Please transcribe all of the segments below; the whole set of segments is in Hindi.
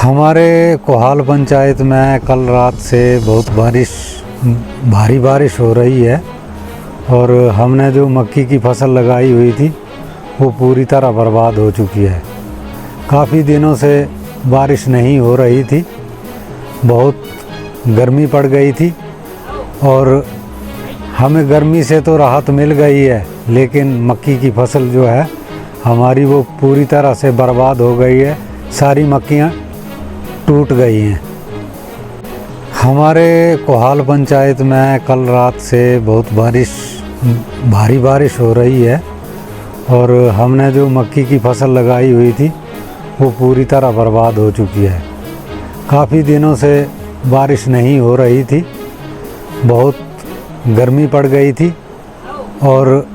हमारे कोहाल पंचायत में कल रात से बहुत भारी बारिश हो रही है और हमने जो मक्की की फसल लगाई हुई थी वो पूरी तरह बर्बाद हो चुकी है। काफ़ी दिनों से बारिश नहीं हो रही थी, बहुत गर्मी पड़ गई थी और हमें गर्मी से तो राहत मिल गई है, लेकिन मक्की की फसल जो है हमारी वो पूरी तरह से बर्बाद हो गई है। सारी मक्कियाँ टूट गई हैं। हमारे कोहाल पंचायत में कल रात से बहुत भारी बारिश हो रही है और हमने जो मक्की की फसल लगाई हुई थी वो पूरी तरह बर्बाद हो चुकी है। काफ़ी दिनों से बारिश नहीं हो रही थी, बहुत गर्मी पड़ गई थी और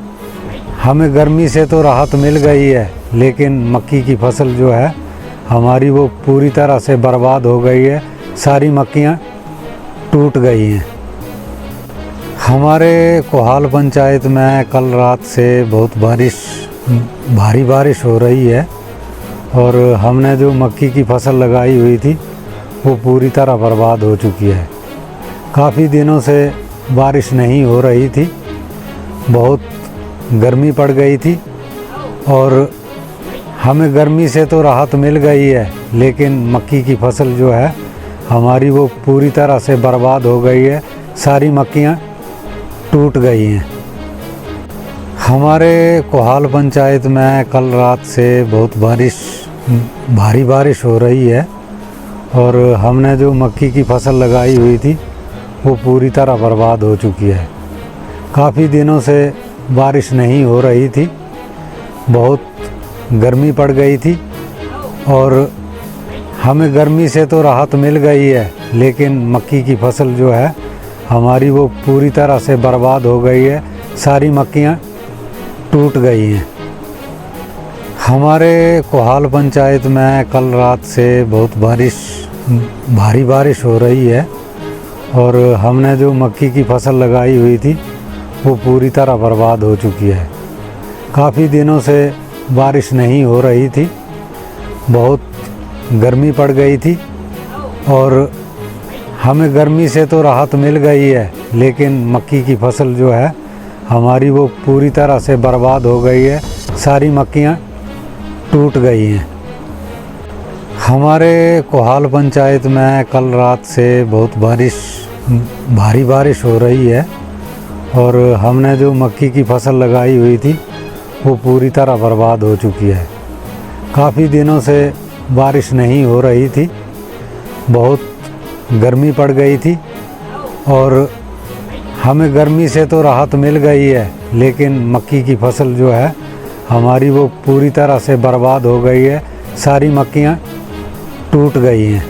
हमें गर्मी से तो राहत मिल गई है, लेकिन मक्की की फसल जो है हमारी वो पूरी तरह से बर्बाद हो गई है। सारी मक्कियाँ टूट गई हैं। हमारे कोहाल पंचायत में कल रात से बहुत भारी बारिश हो रही है और हमने जो मक्की की फसल लगाई हुई थी वो पूरी तरह बर्बाद हो चुकी है। काफ़ी दिनों से बारिश नहीं हो रही थी, बहुत गर्मी पड़ गई थी और हमें गर्मी से तो राहत मिल गई है, लेकिन मक्की की फसल जो है हमारी वो पूरी तरह से बर्बाद हो गई है। सारी मक्कियाँ टूट गई हैं। हमारे कोहाल पंचायत में कल रात से बहुत भारी बारिश हो रही है और हमने जो मक्की की फसल लगाई हुई थी वो पूरी तरह बर्बाद हो चुकी है। काफ़ी दिनों से बारिश नहीं हो रही थी, बहुत गर्मी पड़ गई थी और हमें गर्मी से तो राहत मिल गई है, लेकिन मक्की की फसल जो है हमारी वो पूरी तरह से बर्बाद हो गई है। सारी मक्कियाँ टूट गई हैं। हमारे कोहाल पंचायत में कल रात से बहुत भारी बारिश हो रही है और हमने जो मक्की की फसल लगाई हुई थी वो पूरी तरह बर्बाद हो चुकी है। काफ़ी दिनों से बारिश नहीं हो रही थी, बहुत गर्मी पड़ गई थी और हमें गर्मी से तो राहत मिल गई है, लेकिन मक्की की फसल जो है हमारी वो पूरी तरह से बर्बाद हो गई है। सारी मक्कियाँ टूट गई हैं। हमारे कोहाल पंचायत में कल रात से बहुत भारी बारिश हो रही है और हमने जो मक्की की फसल लगाई हुई थी वो पूरी तरह बर्बाद हो चुकी है। काफ़ी दिनों से बारिश नहीं हो रही थी, बहुत गर्मी पड़ गई थी और हमें गर्मी से तो राहत मिल गई है, लेकिन मक्की की फसल जो है हमारी वो पूरी तरह से बर्बाद हो गई है। सारी मक्कियाँ टूट गई हैं।